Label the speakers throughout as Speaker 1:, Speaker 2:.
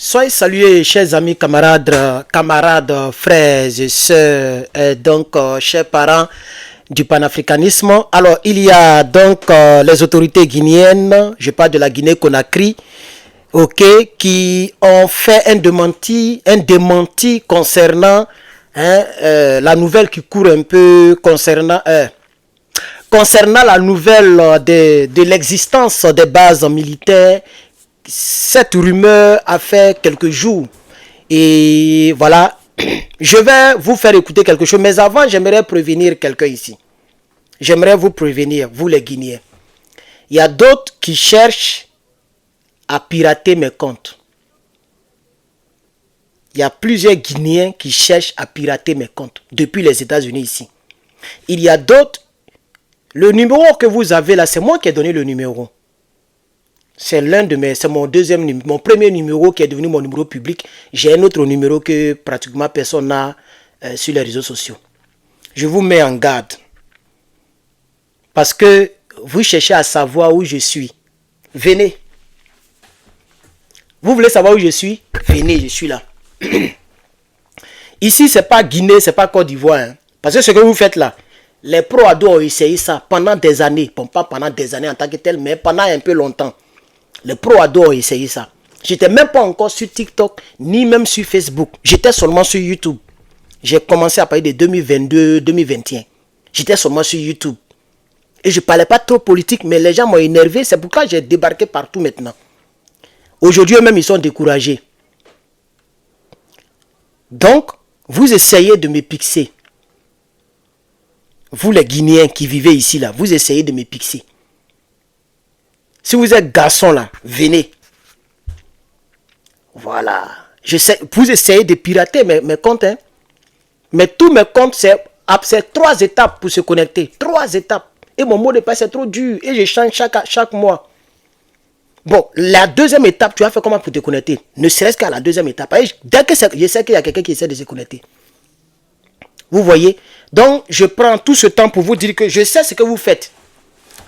Speaker 1: Soyez salués, chers amis, camarades, frères et sœurs, chers parents du panafricanisme. Alors, il y a donc les autorités guinéennes, je parle de la Guinée-Conakry, qui ont fait un démenti concernant la nouvelle qui court un peu concernant la nouvelle de l'existence des bases militaires. Cette rumeur a fait quelques jours et voilà, je vais vous faire écouter quelque chose, mais avant j'aimerais prévenir quelqu'un ici. J'aimerais vous prévenir, vous les Guinéens. Il y a d'autres qui cherchent à pirater mes comptes. Il y a plusieurs Guinéens qui cherchent à pirater mes comptes depuis les États-Unis ici. Il y a d'autres, le numéro que vous avez là, c'est moi qui ai donné le numéro. C'est mon premier numéro qui est devenu mon numéro public. J'ai un autre numéro que pratiquement personne n'a sur les réseaux sociaux. Je vous mets en garde. Parce que vous cherchez à savoir où je suis. Venez. Vous voulez savoir où je suis? Venez, je suis là. Ici, c'est pas Guinée, c'est pas Côte d'Ivoire. Hein. Parce que ce que vous faites là, les pro-ados ont essayé ça pendant des années. Bon, pas pendant des années en tant que tel, mais pendant un peu longtemps. Les pro-ados ont essayé ça. J'étais même pas encore sur TikTok, ni même sur Facebook. J'étais seulement sur YouTube. J'ai commencé à parler de 2022-2021. J'étais seulement sur YouTube. Et je parlais pas trop politique, mais les gens m'ont énervé. C'est pourquoi j'ai débarqué partout maintenant. Aujourd'hui, eux-mêmes, ils sont découragés. Donc, vous essayez de me pixer. Vous, les Guinéens qui vivez ici, là, vous essayez de me pixer. Si vous êtes garçon là, venez. Voilà. Vous essayez de pirater mes comptes. Hein. Mais tous mes comptes, c'est 3 étapes pour se connecter. 3 étapes. Et mon mot de passe, c'est trop dur. Et je change chaque mois. Bon, la deuxième étape, tu vas faire comment pour te connecter? Ne serait-ce qu'à la deuxième étape. Dès que je sais qu'il y a quelqu'un qui essaie de se connecter. Vous voyez? Donc, je prends tout ce temps pour vous dire que je sais ce que vous faites.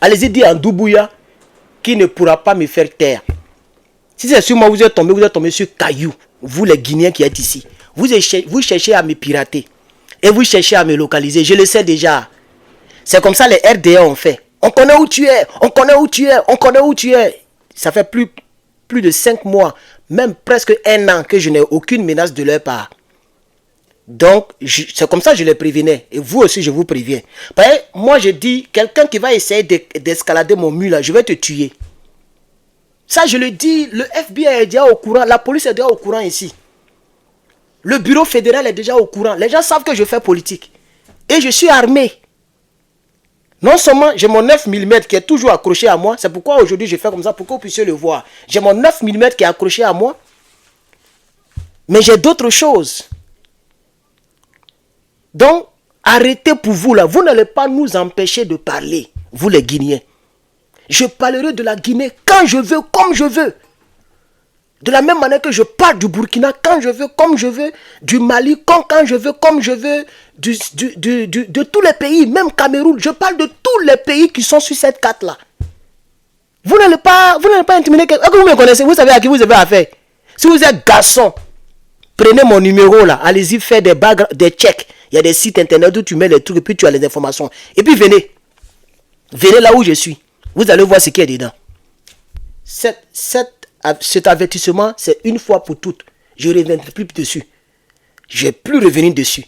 Speaker 1: Allez-y dire en Doubouya qui ne pourra pas me faire taire. Si c'est sur moi, vous êtes tombé sur Caillou. Vous les Guinéens qui êtes ici. Vous cherchez à me pirater. Et vous cherchez à me localiser. Je le sais déjà. C'est comme ça les RDA ont fait. On connaît où tu es. On connaît où tu es. On connaît où tu es. Ça fait plus de 5 mois. Même presque 1 an que je n'ai aucune menace de leur part. Donc, c'est comme ça que je les prévenais. Et vous aussi, je vous préviens. Parce que moi, je dis, quelqu'un qui va essayer d'escalader mon mur, là, je vais te tuer. Ça, je le dis, le FBI est déjà au courant. La police est déjà au courant ici. Le bureau fédéral est déjà au courant. Les gens savent que je fais politique. Et je suis armé. Non seulement j'ai mon 9 mm qui est toujours accroché à moi. C'est pourquoi aujourd'hui, je fais comme ça pour que vous puissiez le voir. J'ai mon 9 mm qui est accroché à moi. Mais j'ai d'autres choses. Donc, arrêtez pour vous là. Vous n'allez pas nous empêcher de parler, vous les Guinéens. Je parlerai de la Guinée quand je veux, comme je veux. De la même manière que je parle du Burkina quand je veux, comme je veux. Du Mali quand je veux, comme je veux. De tous les pays, même Cameroun. Je parle de tous les pays qui sont sur cette carte là. Vous n'allez pas intimider quelqu'un. Est-ce que vous me connaissez? Vous savez à qui vous avez affaire. Si vous êtes garçon, prenez mon numéro là. Allez-y faire des checks. Il y a des sites internet où tu mets les trucs et puis tu as les informations. Et puis venez. Venez là où je suis. Vous allez voir ce qu'il y a dedans. Cet avertissement, c'est une fois pour toutes. Je ne reviendrai plus dessus. Je ne vais plus revenir dessus.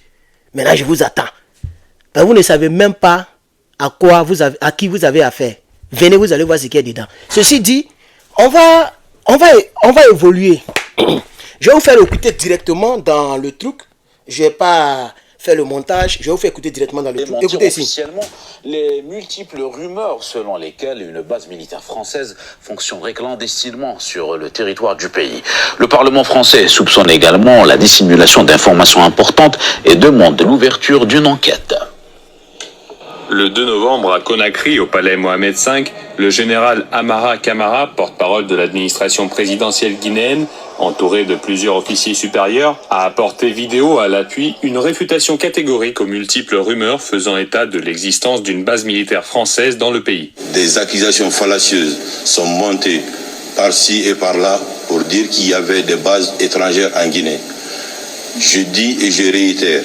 Speaker 1: Maintenant, je vous attends. Ben, vous ne savez même pas à qui vous avez affaire. Venez, vous allez voir ce qu'il y a dedans. Ceci dit, on va évoluer. Je vais vous faire écouter directement dans le truc. Je ne vais pas faire le montage, je vais vous faire écouter directement dans le truc. Écoutez ici.
Speaker 2: Officiellement les multiples rumeurs selon lesquelles une base militaire française fonctionnerait clandestinement sur le territoire du pays. Le Parlement français soupçonne également la dissimulation d'informations importantes et demande l'ouverture d'une enquête.
Speaker 3: Le 2 novembre, à Conakry, au palais Mohamed V, le général Amara Camara, porte-parole de l'administration présidentielle guinéenne, entouré de plusieurs officiers supérieurs, a apporté vidéo à l'appui une réfutation catégorique aux multiples rumeurs faisant état de l'existence d'une base militaire française dans le pays.
Speaker 4: Des accusations fallacieuses sont montées par-ci et par-là pour dire qu'il y avait des bases étrangères en Guinée. Je dis et je réitère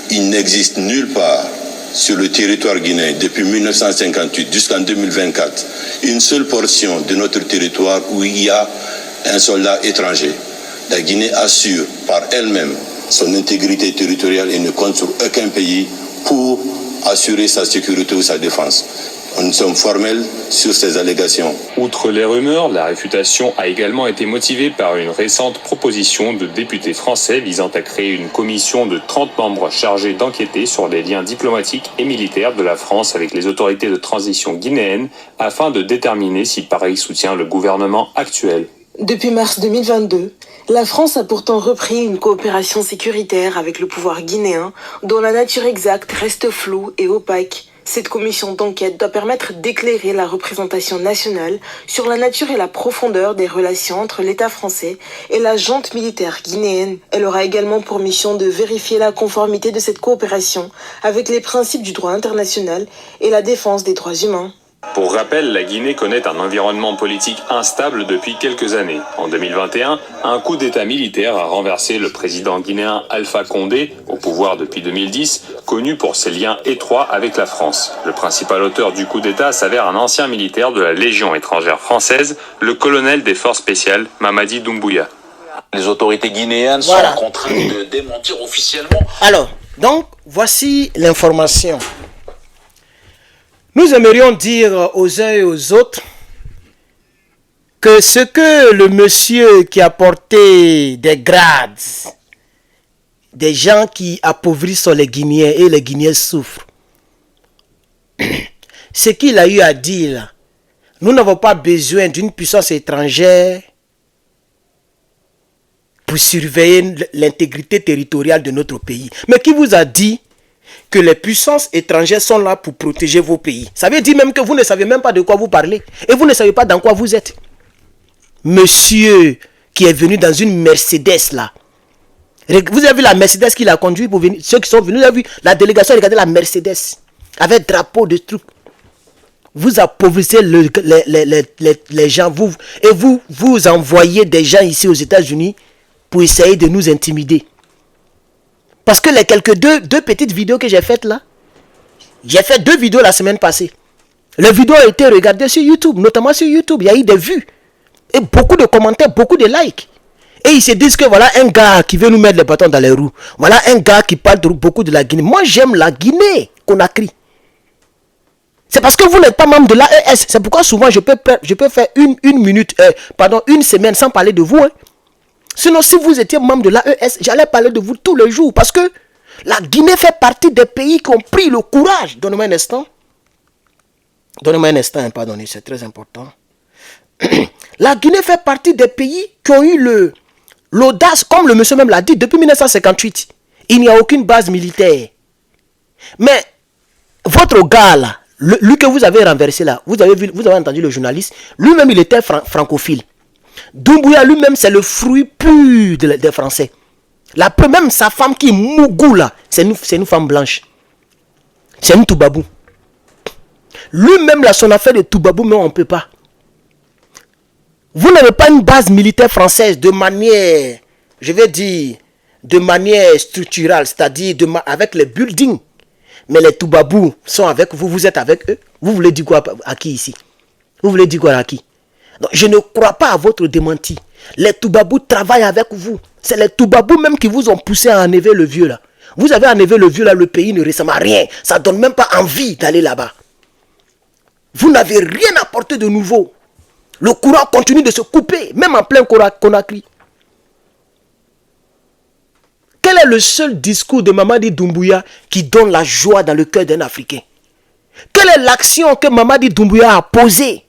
Speaker 4: qu'il n'existe nulle part sur le territoire guinéen depuis 1958 jusqu'en 2024 une seule portion de notre territoire où il y a un soldat étranger. La Guinée assure par elle-même son intégrité territoriale et ne compte sur aucun pays pour assurer sa sécurité ou sa défense. Nous sommes formels sur ces allégations.
Speaker 3: Outre les rumeurs, la réfutation a également été motivée par une récente proposition de députés français visant à créer une commission de 30 membres chargée d'enquêter sur les liens diplomatiques et militaires de la France avec les autorités de transition guinéennes afin de déterminer si Paris soutient le gouvernement actuel.
Speaker 5: Depuis mars 2022, la France a pourtant repris une coopération sécuritaire avec le pouvoir guinéen dont la nature exacte reste floue et opaque. Cette commission d'enquête doit permettre d'éclairer la représentation nationale sur la nature et la profondeur des relations entre l'État français et la junte militaire guinéenne. Elle aura également pour mission de vérifier la conformité de cette coopération avec les principes du droit international et la défense des droits humains.
Speaker 3: Pour rappel, la Guinée connaît un environnement politique instable depuis quelques années. En 2021, un coup d'État militaire a renversé le président guinéen Alpha Condé, au pouvoir depuis 2010, connu pour ses liens étroits avec la France. Le principal auteur du coup d'État s'avère un ancien militaire de la Légion étrangère française, le colonel des forces spéciales Mamadi Doumbouya.
Speaker 2: Les autorités guinéennes sont contraintes de démentir officiellement.
Speaker 1: Alors, donc, voici l'information. Nous aimerions dire aux uns et aux autres que ce que le monsieur qui a porté des grades, des gens qui appauvrissent les Guinéens et les Guinéens souffrent, ce qu'il a eu à dire là, nous n'avons pas besoin d'une puissance étrangère pour surveiller l'intégrité territoriale de notre pays. Mais qui vous a dit que les puissances étrangères sont là pour protéger vos pays? Ça veut dire même que vous ne savez même pas de quoi vous parlez. Et vous ne savez pas dans quoi vous êtes. Monsieur qui est venu dans une Mercedes là. Vous avez vu la Mercedes qu'il a conduit pour venir. Ceux qui sont venus, vous avez vu la délégation, regardez la Mercedes. Avec drapeau de trucs. Vous appauvrissez les gens. Vous envoyez des gens ici aux États-Unis pour essayer de nous intimider. Parce que les quelques deux petites vidéos que j'ai faites là, j'ai fait 2 vidéos la semaine passée. Les vidéos ont été regardées sur YouTube, notamment sur YouTube. Il y a eu des vues. Et beaucoup de commentaires, beaucoup de likes. Et ils se disent que voilà un gars qui veut nous mettre les bâtons dans les roues. Voilà un gars qui parle beaucoup de la Guinée. Moi j'aime la Guinée, Conakry. C'est parce que vous n'êtes pas membre de l'AES. C'est pourquoi souvent je peux faire une semaine sans parler de vous. Hein. Sinon, si vous étiez membre de l'AES, j'allais parler de vous tous les jours. Parce que la Guinée fait partie des pays qui ont pris le courage. Donnez-moi un instant. Donnez-moi un instant, pardonnez, c'est très important. La Guinée fait partie des pays qui ont eu l'audace, comme le monsieur même l'a dit, depuis 1958. Il n'y a aucune base militaire. Mais votre gars là, lui que vous avez renversé là, vous avez entendu le journaliste, lui-même il était francophile. Doumbouya lui-même c'est le fruit pur des Français. Même sa femme qui est Mougou là, c'est une femme blanche. C'est une Toubabou. Lui-même là, son affaire de Toubabou, mais on ne peut pas. Vous n'avez pas une base militaire française de manière, je vais dire, de manière structurelle, c'est-à-dire avec les buildings. Mais les Toubabous sont avec vous, vous êtes avec eux. Vous voulez dire quoi à qui ici? Vous voulez dire quoi à qui? Donc, je ne crois pas à votre démenti. Les Toubabous travaillent avec vous. C'est les Toubabous même qui vous ont poussé à enlever le vieux là. Vous avez enlevé le vieux là, le pays ne ressemble à rien. Ça ne donne même pas envie d'aller là-bas. Vous n'avez rien apporté de nouveau. Le courant continue de se couper, même en plein Conakry. Quel est le seul discours de Mamadi Doumbouya qui donne la joie dans le cœur d'un Africain? Quelle est l'action que Mamadi Doumbouya a posée?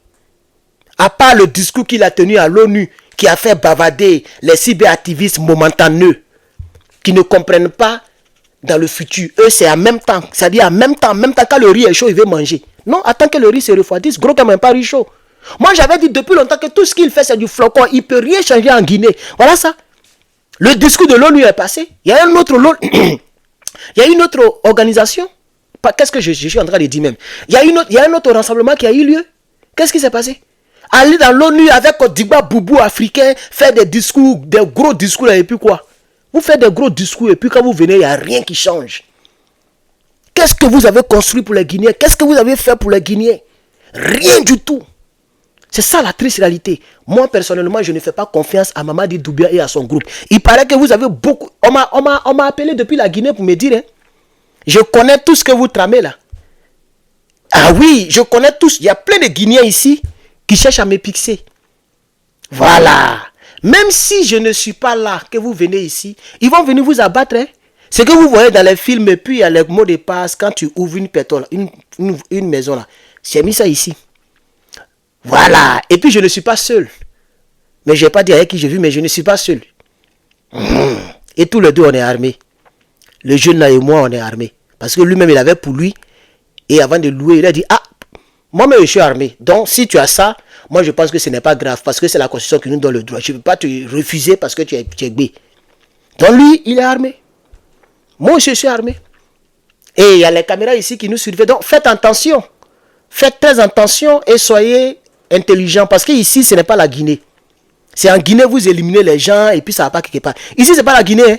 Speaker 1: À part le discours qu'il a tenu à l'ONU, qui a fait bavader les cyberactivistes momentaneux, qui ne comprennent pas dans le futur. Eux, c'est en même temps. C'est-à-dire en même temps quand le riz est chaud, il veut manger. Non, attends que le riz se refroidisse. Gros comme un pas riz chaud. Moi, j'avais dit depuis longtemps que tout ce qu'il fait, c'est du flocon. Il ne peut rien changer en Guinée. Voilà ça. Le discours de l'ONU est passé. Il y a il y a une autre organisation. Qu'est-ce que je suis en train de dire même? Il y a un autre rassemblement qui a eu lieu. Qu'est-ce qui s'est passé? Aller dans l'ONU avec Digba Boubou africain, faire des discours, des gros discours, et puis quoi? Vous faites des gros discours, et puis quand vous venez, il n'y a rien qui change. Qu'est-ce que vous avez construit pour les Guinéens? Qu'est-ce que vous avez fait pour les Guinéens? Rien du tout. C'est ça la triste réalité. Moi, personnellement, je ne fais pas confiance à Mamadi Doumbouya et à son groupe. Il paraît que vous avez beaucoup... On m'a appelé depuis la Guinée pour me dire, hein, je connais tout ce que vous tramez là. Ah oui, je connais tous. Il y a plein de Guinéens ici qui cherchent à me pixer. Voilà. Même si je ne suis pas là, que vous venez ici, ils vont venir vous abattre. Hein. Ce que vous voyez dans les films, et puis il y a les mots de passe, quand tu ouvres une pétrole, une maison là, j'ai mis ça ici. Voilà. Et puis je ne suis pas seul. Mais je n'ai pas dit avec qui j'ai vu, mais je ne suis pas seul. Et tous les deux, on est armés. Le jeune là et moi, on est armés. Parce que lui-même, il avait pour lui. Et avant de louer, il a dit, ah, moi-même, je suis armé. Donc, si tu as ça, moi, je pense que ce n'est pas grave. Parce que c'est la Constitution qui nous donne le droit. Je ne peux pas te refuser parce que tu es gay. Donc, lui, il est armé. Moi, je suis armé. Et il y a les caméras ici qui nous surveillent. Donc, faites attention. Faites très attention et soyez intelligents. Parce que ici, ce n'est pas la Guinée. C'est en Guinée, vous éliminez les gens et puis ça va pas quelque part. Ici, ce n'est pas la Guinée. Hein.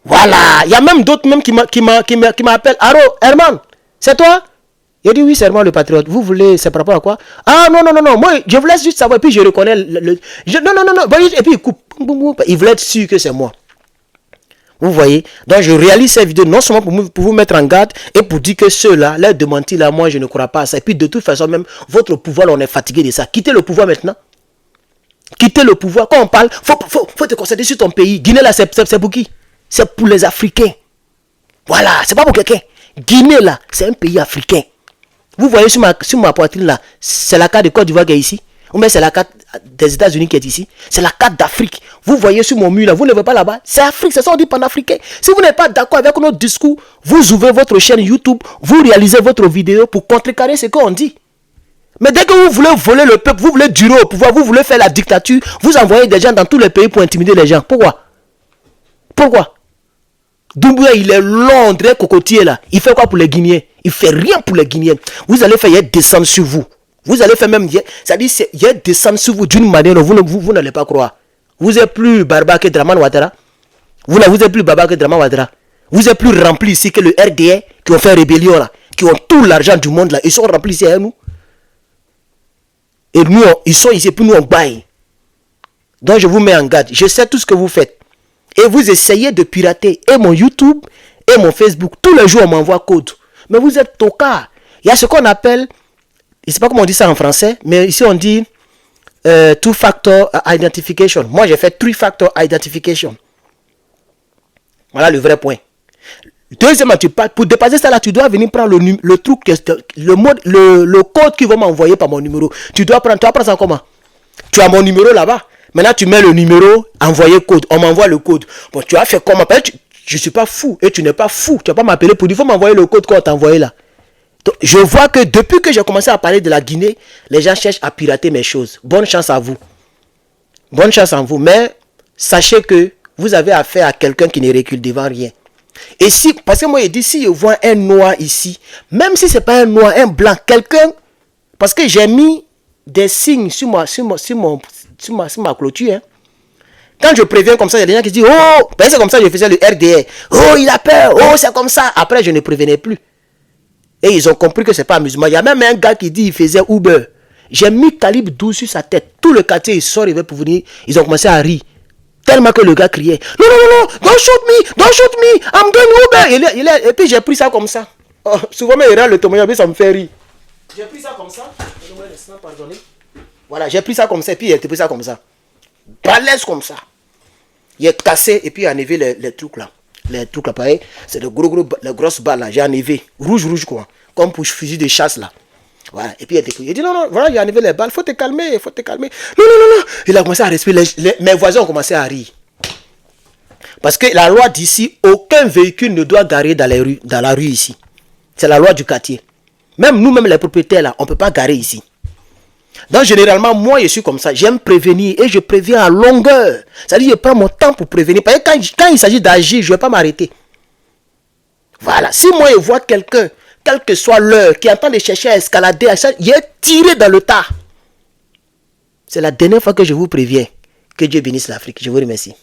Speaker 1: Voilà. Il y a même d'autres même qui m'appellent. Aro, Herman, c'est toi? Il dit oui, c'est Herman le patriote. Vous voulez, c'est par rapport à quoi? Ah non. Moi, je vous laisse juste savoir. Et puis je reconnais non. Et puis il coupe. Il voulait être sûr que c'est moi. Vous voyez? Donc je réalise cette vidéo non seulement pour vous mettre en garde et pour dire que ceux-là, leur démentir là, moi je ne crois pas à ça. Et puis de toute façon, même votre pouvoir, là, on est fatigué de ça. Quittez le pouvoir maintenant. Quittez le pouvoir. Quand on parle, faut te concentrer sur ton pays. Guinée là, c'est pour qui? C'est pour les Africains. Voilà, c'est pas pour quelqu'un. Guinée là, c'est un pays africain. Vous voyez sur ma poitrine là, c'est la carte de Côte d'Ivoire qui est ici. Ou bien c'est la carte des États-Unis qui est ici. C'est la carte d'Afrique. Vous voyez sur mon mur là, vous ne voyez pas là-bas. C'est Afrique, c'est ça on dit panafricain. Si vous n'êtes pas d'accord avec notre discours, vous ouvrez votre chaîne YouTube, vous réalisez votre vidéo pour contrecarrer ce qu'on dit. Mais dès que vous voulez voler le peuple, vous voulez durer au pouvoir, vous voulez faire la dictature, vous envoyez des gens dans tous les pays pour intimider les gens. Pourquoi? Doumbouya, il est long, très cocotier là. Il fait quoi pour les Guinéens? Il fait rien pour les Guinéens. Vous allez faire descendre sur vous. Vous allez faire même, c'est-à-dire, descendre sur vous d'une manière dont vous n'allez pas croire. Vous êtes plus barbare que Dramane Ouattara. Vous êtes plus barbare que Dramane Ouattara. Vous êtes plus rempli ici que le RDA qui ont fait rébellion là, qui ont tout l'argent du monde là. Ils sont remplis ici à nous. Et nous, ils sont ici, puis nous on baille. Donc je vous mets en garde. Je sais tout ce que vous faites. Et vous essayez de pirater et mon YouTube et mon Facebook. Tous les jours, on m'envoie code. Mais vous êtes tocard. Il y a ce qu'on appelle, je ne sais pas comment on dit ça en français, mais ici on dit two-factor identification. Moi, j'ai fait three-factor identification. Voilà le vrai point. Deuxièmement, pour dépasser ça là, tu dois venir prendre le truc, le code qu'ils vont m'envoyer par mon numéro. Tu dois prendre ça comment? Tu as mon numéro là-bas. Maintenant, tu mets le numéro, envoyer code. On m'envoie le code. Bon, tu as fait comment? Je ne suis pas fou. Et tu n'es pas fou. Tu ne vas pas m'appeler pour dire, il faut m'envoyer le code qu'on t'a envoyé là. Donc, je vois que depuis que j'ai commencé à parler de la Guinée, les gens cherchent à pirater mes choses. Bonne chance à vous. Bonne chance à vous. Mais sachez que vous avez affaire à quelqu'un qui ne recule devant rien. Et si, parce que moi, il dit, si je vois un noir ici, même si ce n'est pas un noir, un blanc, quelqu'un, parce que j'ai mis des signes sur ma clôture. Hein. Quand je préviens comme ça, il y a des gens qui disent, oh, ben c'est comme ça que je faisais le RDR. Oh, il a peur. Oh, c'est comme ça. Après, je ne prévenais plus. Et ils ont compris que c'est pas amusement. Il y a même un gars qui dit qu'il faisait Uber. J'ai mis calibre 12 sur sa tête. Tout le quartier, il sort, il veut pour venir. Ils ont commencé à rire. Tellement que le gars criait, non, don't shoot me, I'm doing Uber. Et puis j'ai pris ça comme ça. Oh, souvent, mais il râle le témoignage, ça me fait rire. J'ai pris ça comme ça. Voilà, j'ai pris ça comme ça, et puis il a pris ça comme ça. Balèze comme ça. Il a cassé, et puis il a enlevé les trucs là. Les trucs là, pareil. C'est les grosses balles là. J'ai enlevé. Rouge quoi. Comme pour fusil de chasse là. Voilà. Et puis il dit non, voilà, il a enlevé les balles. Faut te calmer. Non. Il a commencé à respirer. Mes voisins ont commencé à rire. Parce que la loi d'ici, aucun véhicule ne doit garer dans la rue ici. C'est la loi du quartier. Même nous-mêmes les propriétaires là, on ne peut pas garer ici. Donc généralement, moi je suis comme ça. J'aime prévenir et je préviens à longueur. C'est-à-dire je prends mon temps pour prévenir. Parce que quand il s'agit d'agir, je ne vais pas m'arrêter. Voilà. Si moi je vois quelqu'un, quelle que soit l'heure, qui est en train de chercher à escalader, il est tiré dans le tas. C'est la dernière fois que je vous préviens. Que Dieu bénisse l'Afrique. Je vous remercie.